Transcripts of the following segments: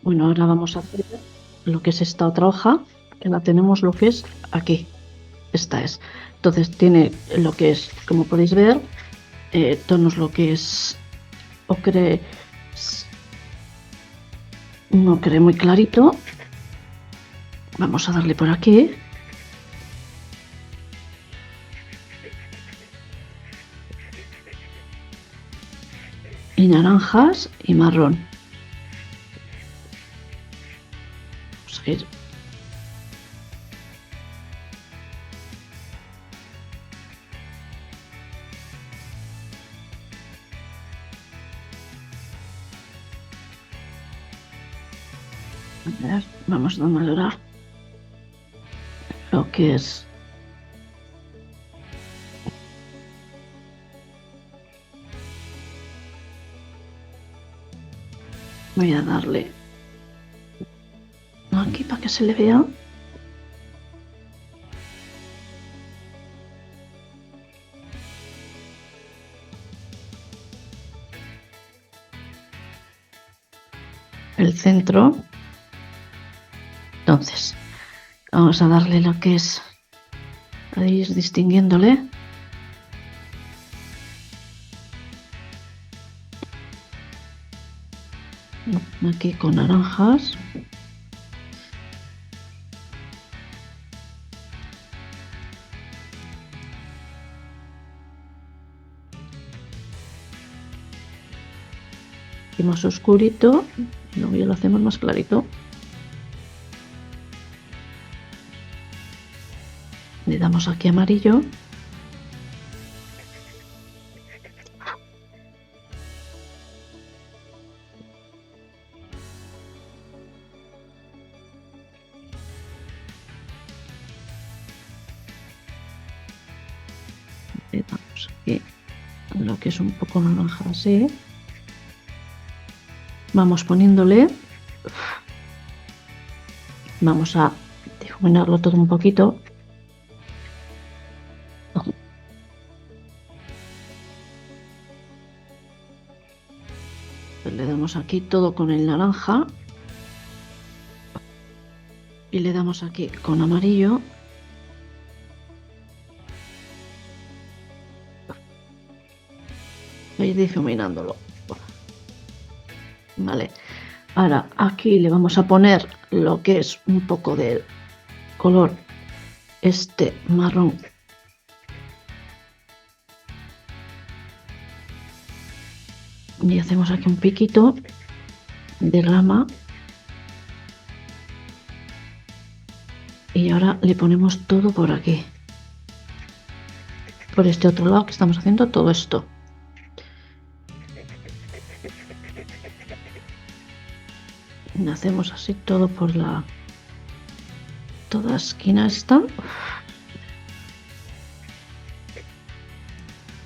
Bueno, ahora vamos a hacer lo que es esta otra hoja, que la tenemos lo que es aquí. Esta es. Entonces tiene lo que es, como podéis ver, tonos lo que es ocre, un ocre muy clarito. Vamos a darle por aquí. Y naranjas y marrón. Vamos a ir. A ver, vamos dándole ahora lo que es. Voy a darle aquí para que se le vea. El centro. Entonces, vamos a darle lo que es, a ir distinguiéndole. Aquí con naranjas. Aquí más oscurito. Y luego ya lo hacemos más clarito. Le damos aquí amarillo. Le damos aquí lo que es un poco naranja así. Vamos poniéndole. Vamos a difuminarlo todo un poquito. Le damos aquí todo con el naranja. Y le damos aquí con amarillo. Voy difuminándolo. Vale. Ahora aquí le vamos a poner lo que es un poco del color este marrón. Y hacemos aquí un piquito de rama. Y ahora le ponemos todo por aquí. Por este otro lado que estamos haciendo todo esto. Y hacemos así todo por la... toda esquina esta.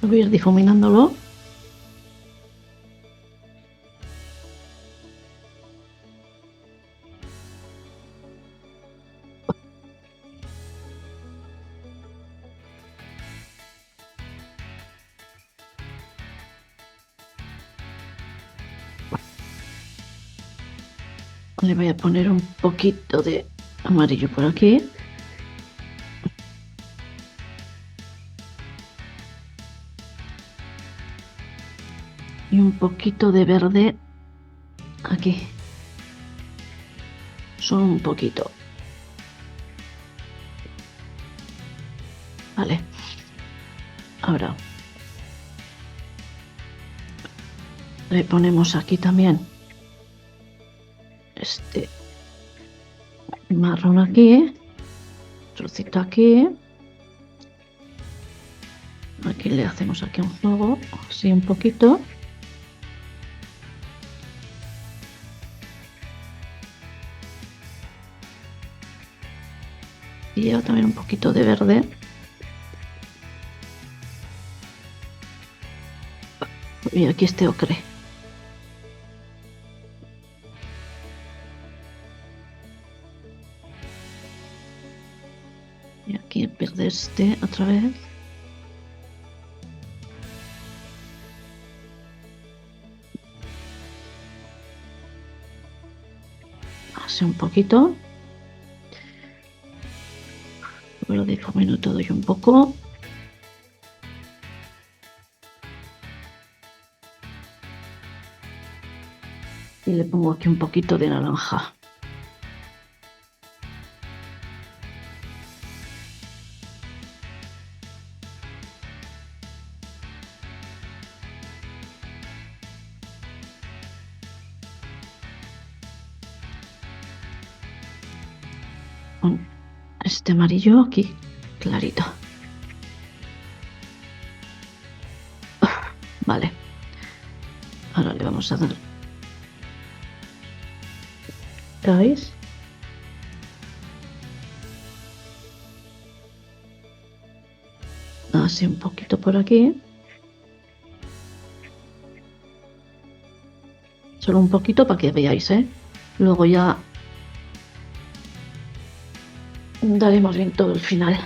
Voy a ir difuminándolo. Le voy a poner un poquito de amarillo por aquí. Y un poquito de verde aquí. Solo un poquito. Vale. Ahora le ponemos aquí también este marrón aquí, trocito aquí. Aquí le hacemos aquí un juego, así un poquito. Y lleva también un poquito de verde. Y aquí este ocre. Y aquí el verde este otra vez. así un poquito. Lo difumino todo yo un poco. Y le pongo aquí un poquito de naranja. Con este amarillo aquí, clarito. Vale. Ahora le vamos a dar. ¿Veis? Así un poquito por aquí. Solo un poquito para que veáis, ¿eh? Luego ya daremos bien todo el final.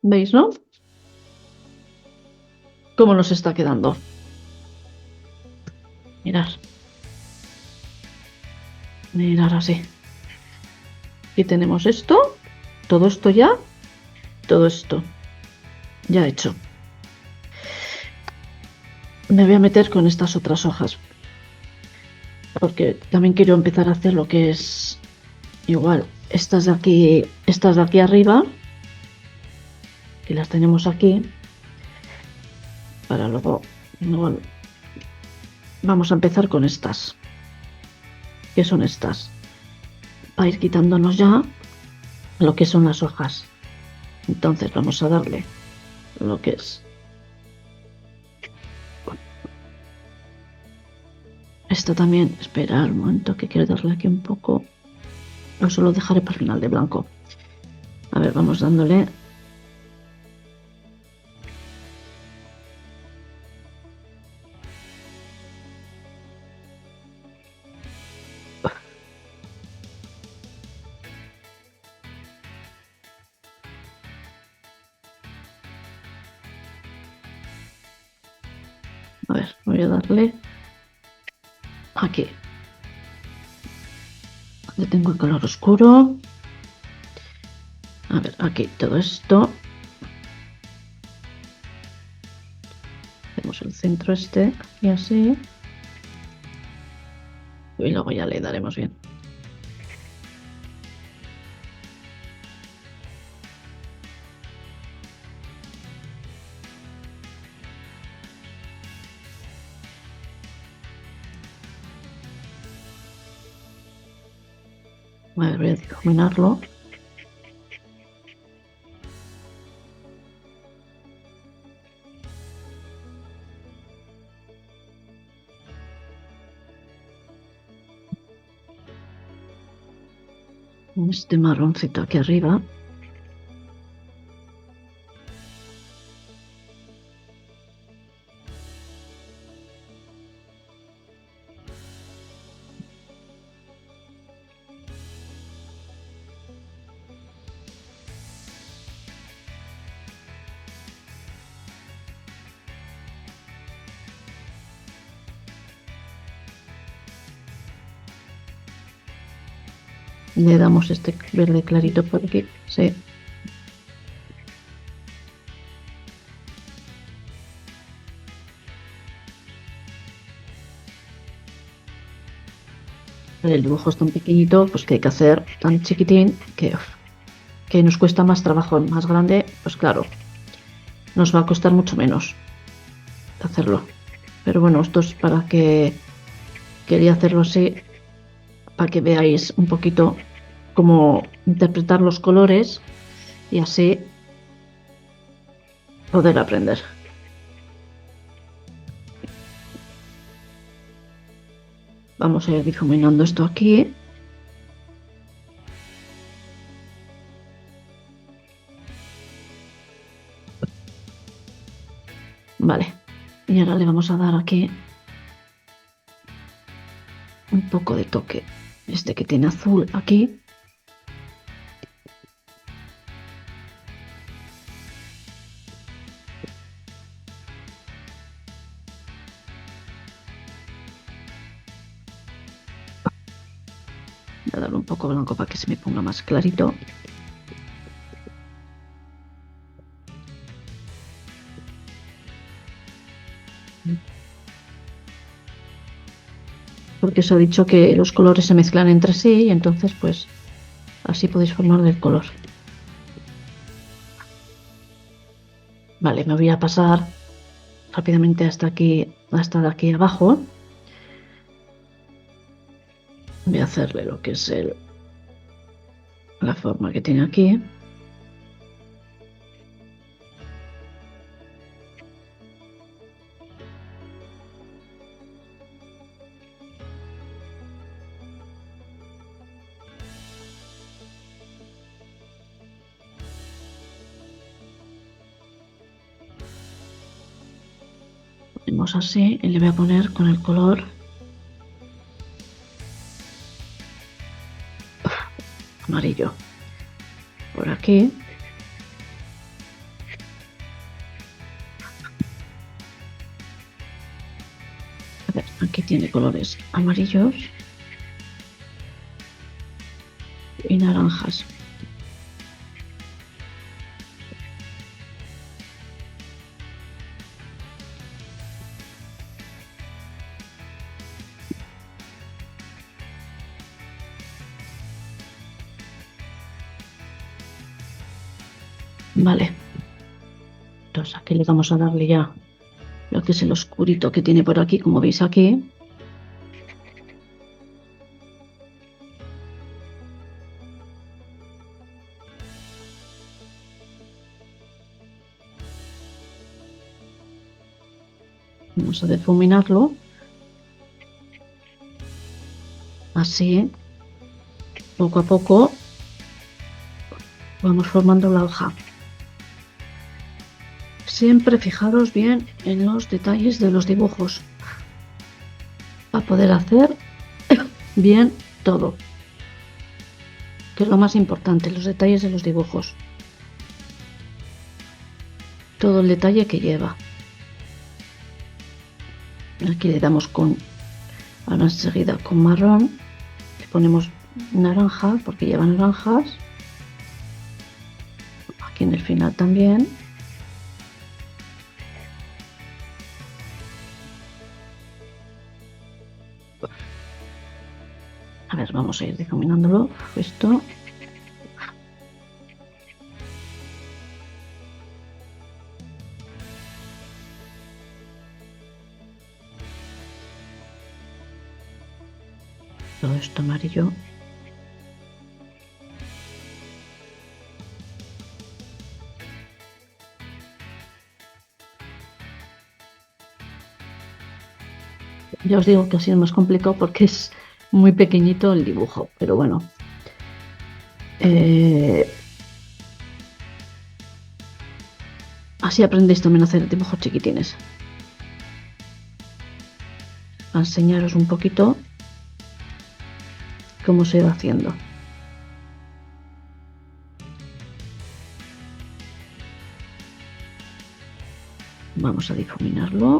¿Veis, no? Cómo nos está quedando. Mirad. Mirad así. Aquí tenemos esto. Todo esto ya. Todo esto ya hecho. Me voy a meter con estas otras hojas. Porque también quiero empezar a hacer lo que es igual. Estas de aquí arriba. Que las tenemos aquí. Para luego. Igual, vamos a empezar con estas. ¿Qué son estas? Para ir quitándonos ya lo que son las hojas. Entonces vamos a darle lo que es esto también. Espera un momento que quiero darle aquí un poco. Eso lo dejaré para el final de blanco. A ver, vamos dándole. A ver, voy a darle aquí. Le tengo el color oscuro. A ver, aquí todo esto. Hacemos el centro este y así. Y luego ya le daremos bien. A ver, voy a difuminarlo. Este marroncito aquí arriba. Le damos este verde clarito por aquí. Sí. El dibujo es tan pequeñito, pues que hay que hacer tan chiquitín que nos cuesta más trabajo. Más grande, pues claro, nos va a costar mucho menos hacerlo. Pero bueno, esto es para que quería hacerlo así, para que veáis un poquito cómo interpretar los colores y así poder aprender. Vamos a ir difuminando esto aquí. Vale, y ahora le vamos a dar aquí un poco de toque, este que tiene azul aquí. Voy a darle un poco blanco para que se me ponga más clarito. Porque os he dicho que los colores se mezclan entre sí y entonces pues así podéis formar el color. Vale, me voy a pasar rápidamente hasta aquí, hasta de aquí abajo. Voy a hacerle lo que es la forma que tiene aquí. Ponemos así y le voy a poner con el color amarillo por aquí. A ver, aquí tiene colores amarillos y naranjas. Vale, entonces aquí le vamos a darle ya lo que es el oscurito que tiene por aquí, como veis aquí. Vamos a difuminarlo así, poco a poco vamos formando la hoja. Siempre fijaros bien en los detalles de los dibujos para poder hacer bien todo, que es lo más importante, los detalles de los dibujos, todo el detalle que lleva. Aquí le damos con, ahora enseguida con marrón, le ponemos naranja porque lleva naranjas, aquí en el final también. A ver, vamos a ir difuminándolo esto. Todo esto amarillo. Ya os digo que ha sido más complicado porque es muy pequeñito el dibujo, pero bueno. Así aprendéis también a hacer dibujos chiquitines. A enseñaros un poquito cómo se va haciendo. Vamos a difuminarlo.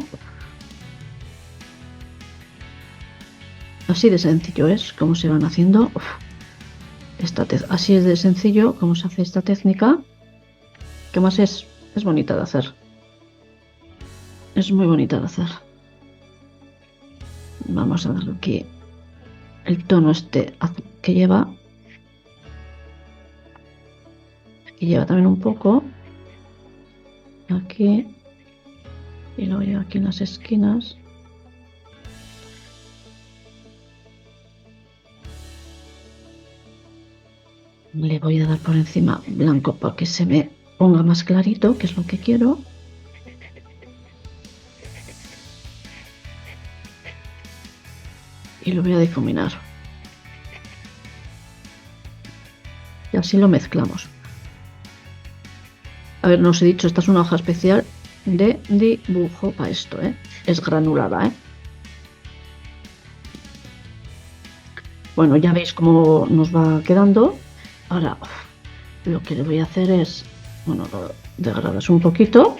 Así de sencillo es cómo se van haciendo. Así es de sencillo cómo se hace esta técnica, que más es bonita de hacer. Es muy bonita de hacer. Vamos a darle aquí el tono este azul que lleva. Aquí lleva también un poco. Aquí. Y luego lleva aquí en las esquinas. Le voy a dar por encima blanco para que se me ponga más clarito, que es lo que quiero. Y lo voy a difuminar. Y así lo mezclamos. A ver, no os he dicho, esta es una hoja especial de dibujo para esto, ¿eh? Es granulada, ¿eh? Bueno, ya veis cómo nos va quedando. Ahora lo que le voy a hacer es, bueno, lo degradas un poquito.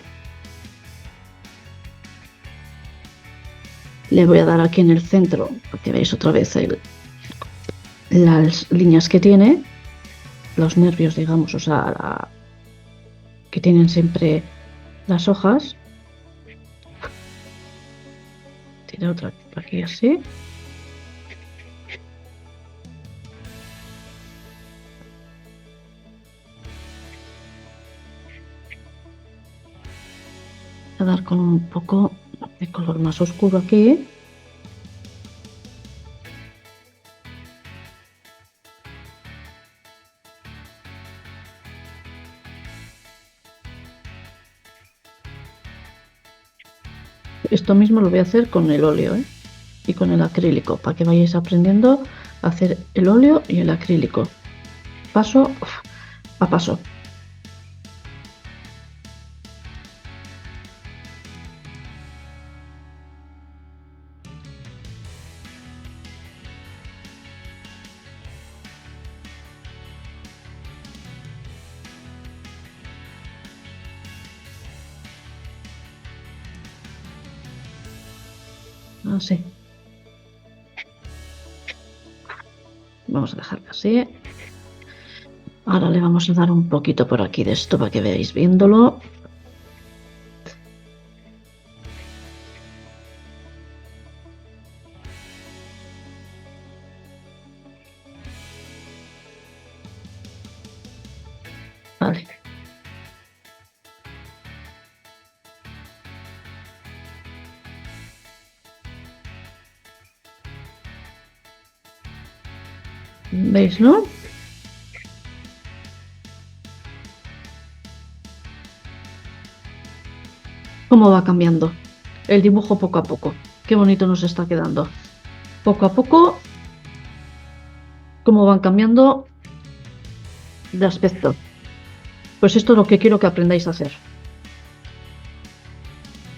Le voy a dar aquí en el centro, para que veáis otra vez las líneas que tiene, los nervios, digamos, o sea, que tienen siempre las hojas. Tiene otra aquí así. Voy a dar con un poco de color más oscuro aquí. Esto mismo lo voy a hacer con el óleo, ¿eh? Y con el acrílico, para que vayáis aprendiendo a hacer el óleo y el acrílico, paso a paso. Así. Vamos a dejarlo así. Ahora le vamos a dar un poquito por aquí de esto para que veáis viéndolo. Vale. ¿Veis, no? Cómo va cambiando el dibujo poco a poco. Qué bonito nos está quedando. Poco a poco, cómo van cambiando de aspecto. Pues esto es lo que quiero que aprendáis a hacer.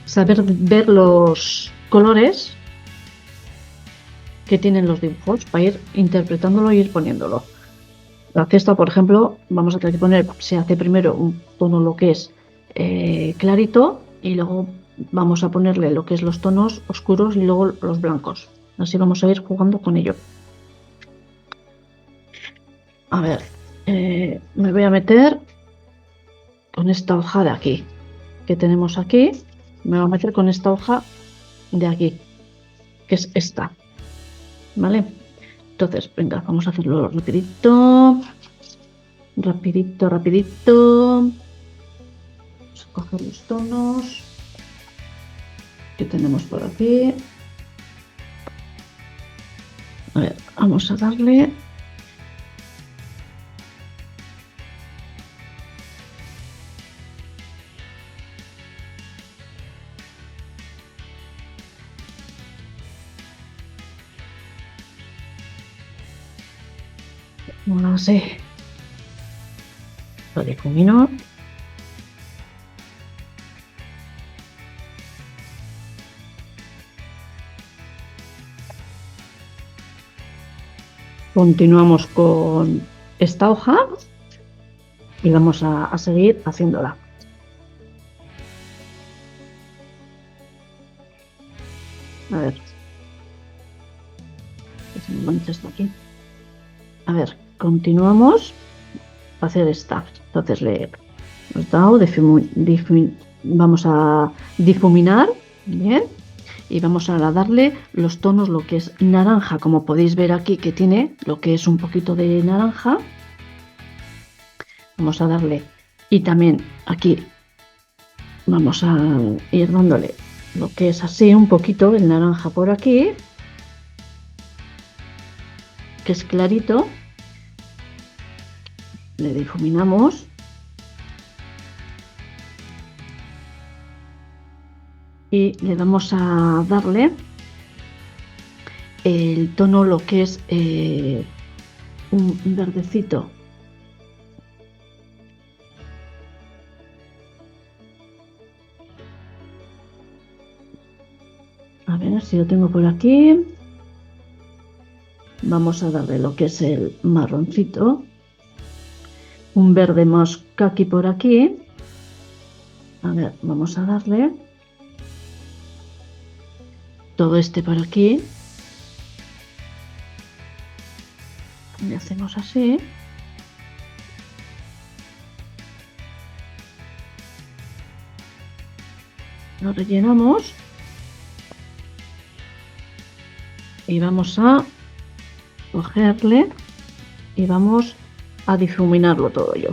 Saber ver los colores que tienen los dibujos para ir interpretándolo e ir poniéndolo. La cesta, por ejemplo, vamos a tener que poner, se hace primero un tono lo que es clarito y luego vamos a ponerle lo que es los tonos oscuros y luego los blancos. Así vamos a ir jugando con ello. A ver, me voy a meter con esta hoja de aquí que tenemos aquí. Me voy a meter con esta hoja de aquí, que es esta. ¿Vale? Entonces, venga, vamos a hacerlo rapidito. Rapidito, rapidito. Vamos a coger los tonos que tenemos por aquí. A ver, vamos a darle. Así. Lo difumino. Continuamos con esta hoja y vamos a seguir haciéndola. A ver. Que se me mancha esto aquí. A ver, continuamos a hacer esta. Entonces le hemos dado, vamos a difuminar, bien, y vamos a darle los tonos, lo que es naranja, como podéis ver aquí que tiene lo que es un poquito de naranja. Vamos a darle, y también aquí vamos a ir dándole lo que es así un poquito el naranja por aquí, que es clarito. Le difuminamos y le vamos a darle el tono, lo que es un verdecito. A ver si lo tengo por aquí. vamos a darle lo que es el marroncito, un verde más caqui por aquí. A ver, vamos a darle todo este por aquí. Le hacemos así. Lo rellenamos. Y vamos a cogerle y vamos a difuminarlo todo yo.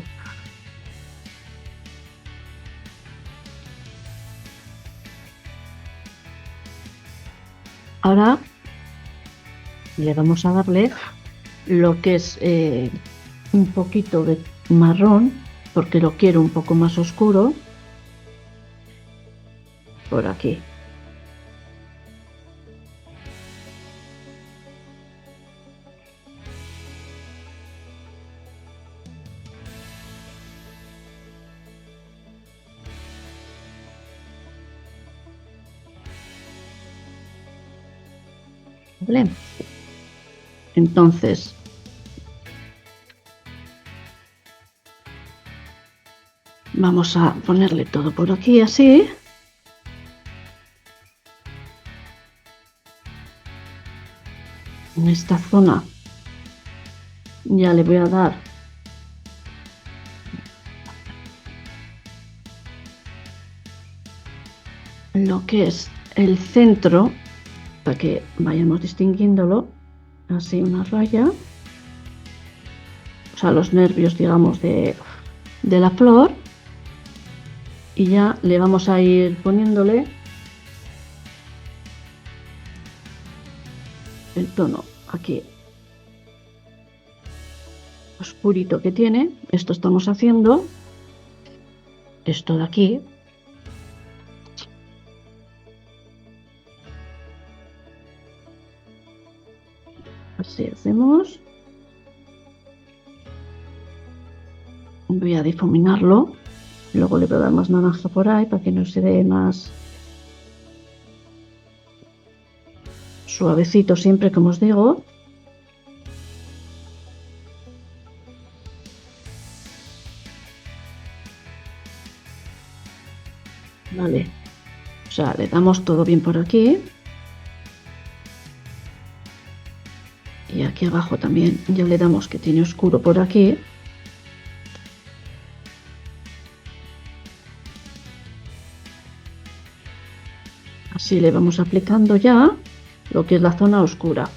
Ahora le vamos a darle lo que es un poquito de marrón, porque lo quiero un poco más oscuro, por aquí. ¿Vale? Entonces, vamos a ponerle todo por aquí así. En esta zona ya le voy a dar lo que es el centro, para que vayamos distinguiéndolo, así una raya, o sea, los nervios, digamos, de la flor, y ya le vamos a ir poniéndole el tono aquí oscurito que tiene. Esto estamos haciendo esto de aquí. Así hacemos. Voy a difuminarlo. Luego le voy a dar más naranja por ahí para que no se dé más suavecito siempre, como os digo. Vale. O sea, le damos todo bien por aquí. Y aquí abajo también ya le damos que tiene oscuro por aquí. Así le vamos aplicando ya lo que es la zona oscura.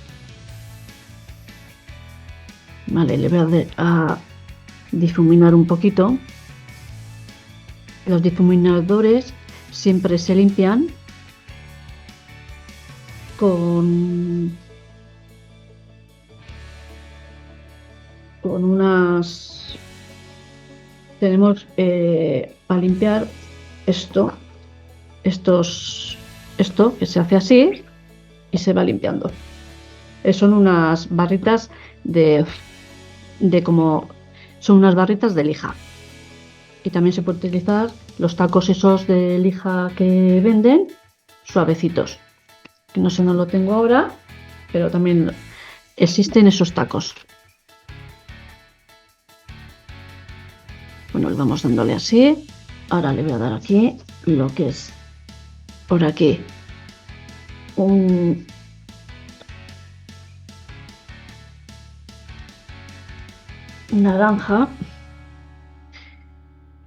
Vale, le voy a difuminar un poquito. Los difuminadores siempre se limpian con unas... Tenemos para limpiar esto que se hace así y se va limpiando. Son unas barritas de como... Son unas barritas de lija. Y también se puede utilizar los tacos esos de lija que venden, suavecitos. Que no sé, no lo tengo ahora, pero también existen esos tacos. Bueno, le vamos dándole así. Ahora le voy a dar aquí lo que es por aquí un naranja.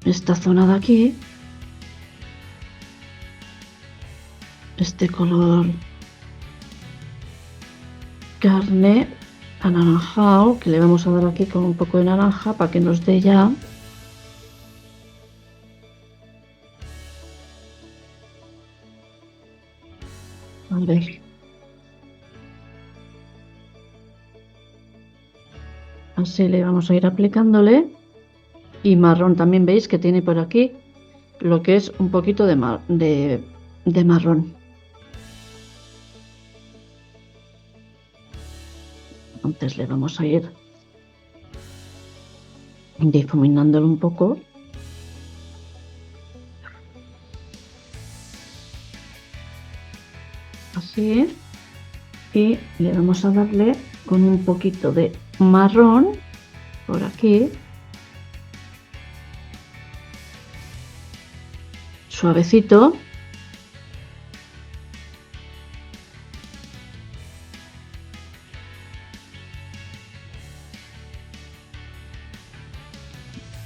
Esta zona de aquí, este color carne anaranjado, que le vamos a dar aquí con un poco de naranja para que nos dé ya a ver. Así le vamos a ir aplicándole. Y marrón también veis que tiene por aquí lo que es un poquito de marrón. Entonces le vamos a ir difuminándolo un poco. Así. Y le vamos a darle con un poquito de marrón por aquí, suavecito.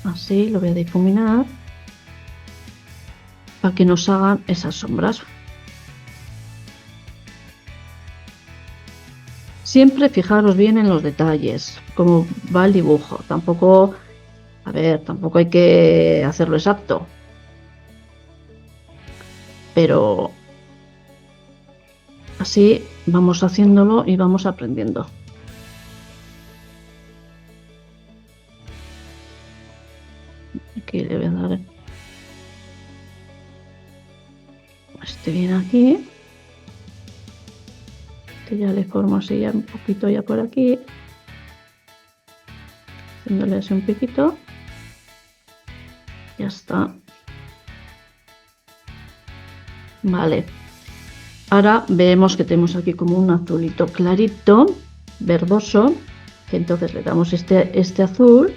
Así lo voy a difuminar para que nos hagan esas sombras. Siempre fijaros bien en los detalles, cómo va el dibujo. Tampoco, a ver, tampoco hay que hacerlo exacto, pero así vamos haciéndolo y vamos aprendiendo. Aquí le voy a dar este bien aquí. Este ya le formo así ya un poquito ya por aquí, haciéndole así un piquito. Ya está. Vale. Ahora vemos que tenemos aquí como un azulito clarito, verdoso, que entonces le damos este azul,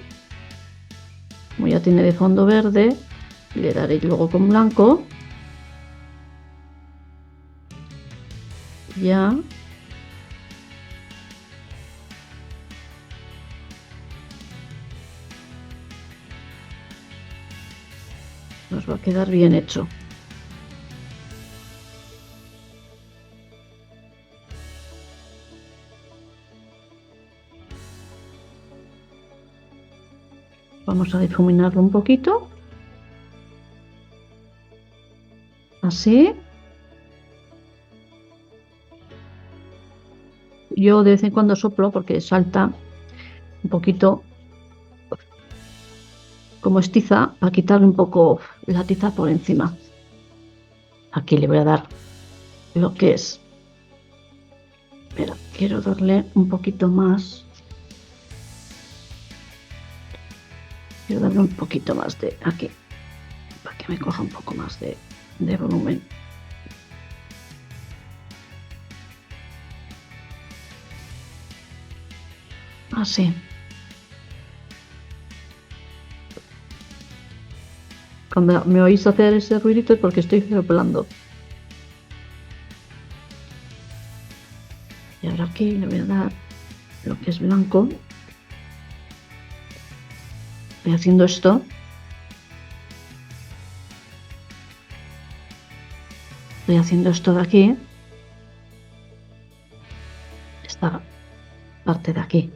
como ya tiene de fondo verde, le daré luego con blanco. Ya. Nos va a quedar bien hecho. Vamos a difuminarlo un poquito. Así. Yo de vez en cuando soplo porque salta un poquito como es tiza, para quitarle un poco la tiza por encima. Aquí le voy a dar lo que es. Pero quiero darle un poquito más. Quiero darle un poquito más de aquí, para que me coja un poco más de volumen. Así. Cuando me oís hacer ese ruidito es porque estoy soplando. Y ahora aquí le voy a dar lo que es blanco. Voy haciendo esto. Voy haciendo esto de aquí. Esta parte de aquí.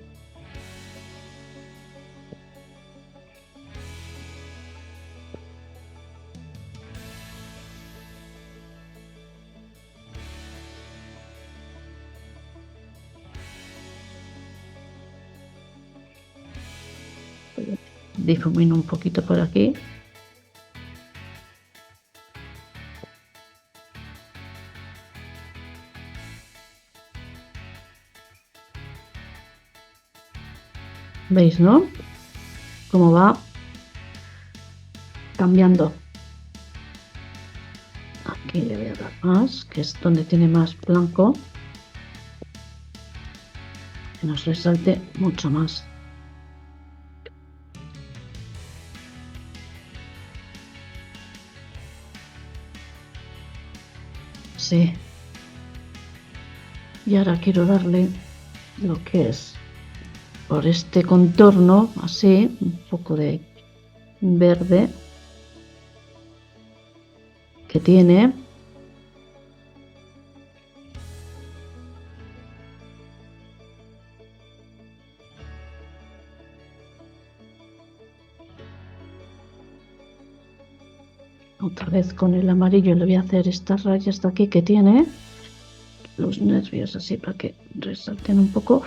Difumino un poquito por aquí. ¿Veis, no? Cómo va cambiando. Aquí le voy a dar más, que es donde tiene más blanco. Que nos resalte mucho más. Sí. Y ahora quiero darle lo que es por este contorno, así, un poco de verde que tiene. Otra vez con el amarillo le voy a hacer estas rayas de aquí que tiene, los nervios así para que resalten un poco.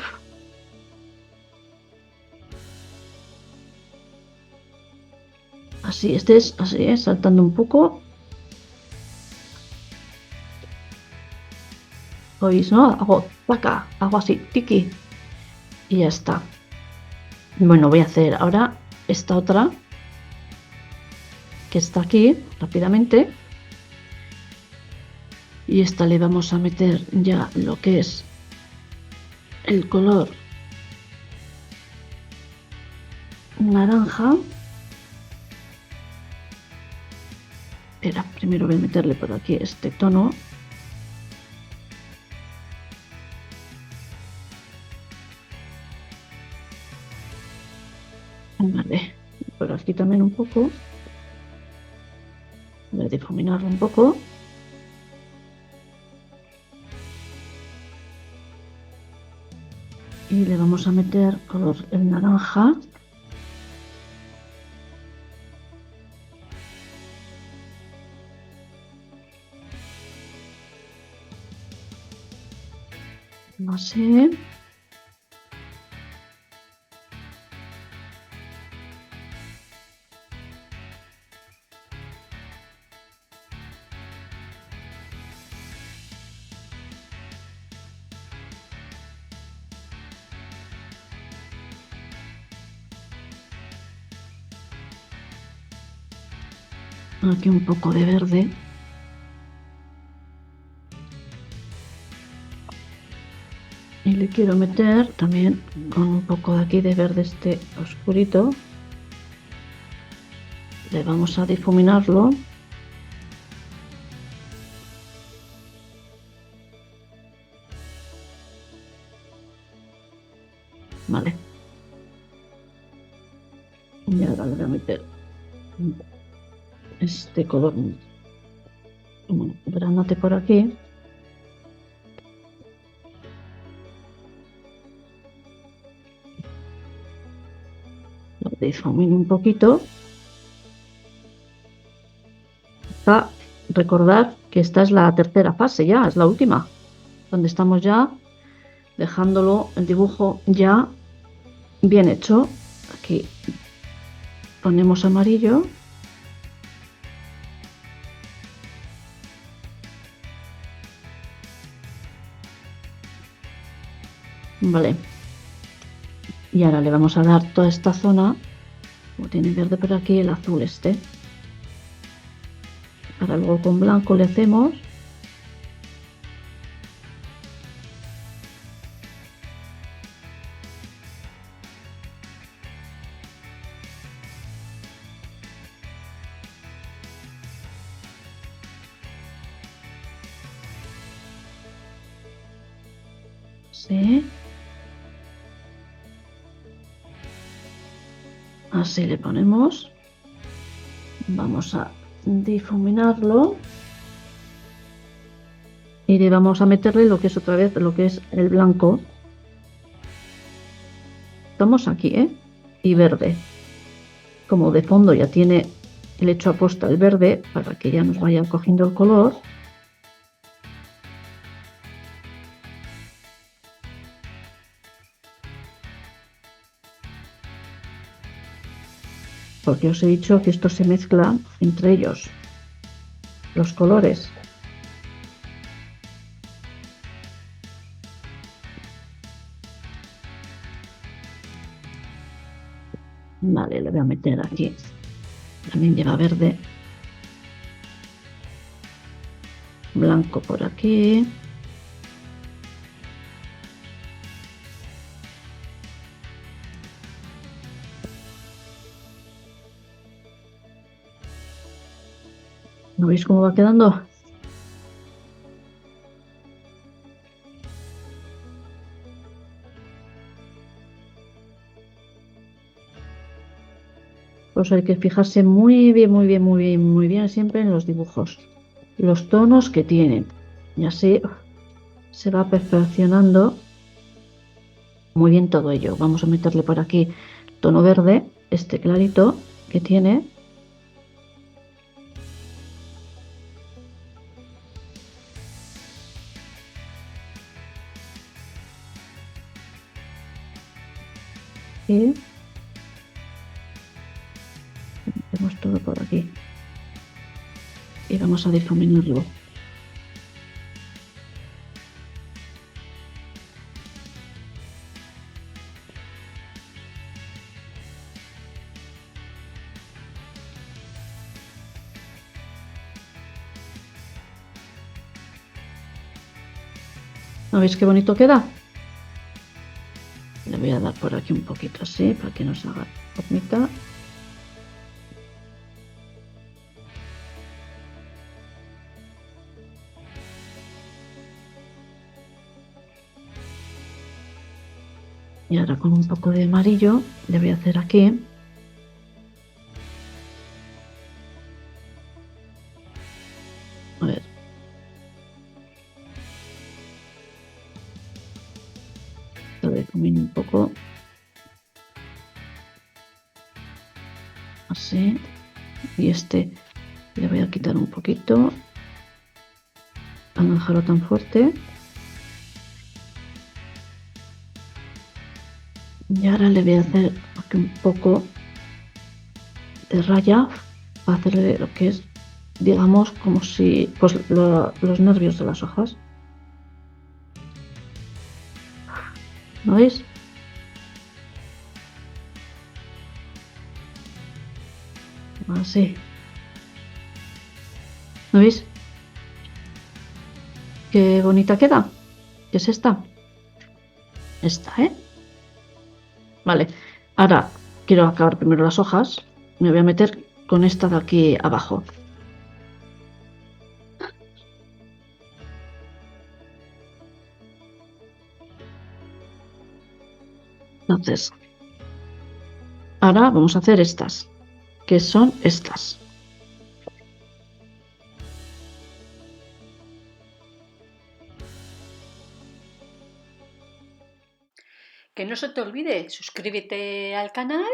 Así, este es así, saltando un poco. ¿Oís, no? Hago placa, hago así, tiki. Y ya está. Bueno, voy a hacer ahora esta otra que está aquí rápidamente. Y esta le vamos a meter ya lo que es el color naranja. Espera, primero voy a meterle por aquí este tono. Vale, por aquí también un poco. Voy a difuminarlo un poco. Y le vamos a meter color el naranja. Así. Aquí un poco de verde. Y le quiero meter también con un poco de aquí de verde este oscurito. Le vamos a difuminarlo. Vale. Y ahora le voy a meter este color granate por aquí. Lo difumino un poquito. Recordad que esta es la tercera fase ya, es la última, donde estamos ya dejándolo el dibujo ya bien hecho. Aquí ponemos amarillo. Vale. Y ahora le vamos a dar toda esta zona, como tiene verde por aquí, el azul este. Ahora luego con blanco le hacemos. Sí. Así le ponemos. Vamos a difuminarlo. Y le vamos a meterle lo que es otra vez, lo que es el blanco. Estamos aquí, ¿eh? Y verde. Como de fondo ya tiene el hecho aposta el verde, para que ya nos vaya cogiendo el color. Porque os he dicho que esto se mezcla entre ellos, los colores. Vale, le voy a meter aquí. También lleva verde. Blanco por aquí. ¿No veis cómo va quedando? Pues hay que fijarse muy bien, muy bien, muy bien, muy bien siempre en los dibujos. Los tonos que tienen. Y así se va perfeccionando muy bien todo ello. Vamos a meterle por aquí tono verde, este clarito que tiene. Y metemos todo por aquí. Y vamos a difuminarlo. ¿No veis qué bonito queda? voy a dar por aquí un poquito así para que nos haga formita. Y ahora con un poco de amarillo le voy a hacer aquí. A ver. Lo difumino un poco. Así. Y este le voy a quitar un poquito. Para no dejarlo tan fuerte. Y ahora le voy a hacer aquí un poco de raya para hacerle lo que es, digamos, como si pues los nervios de las hojas. ¿No veis? Así. ¿No veis? Qué bonita queda. ¿Qué es esta? Esta, ¿eh? Vale. Ahora quiero acabar primero las hojas. Me voy a meter con esta de aquí abajo. Entonces, ahora vamos a hacer estas, que son estas. Que no se te olvide, suscríbete al canal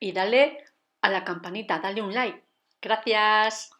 y dale a la campanita, dale un like. Gracias.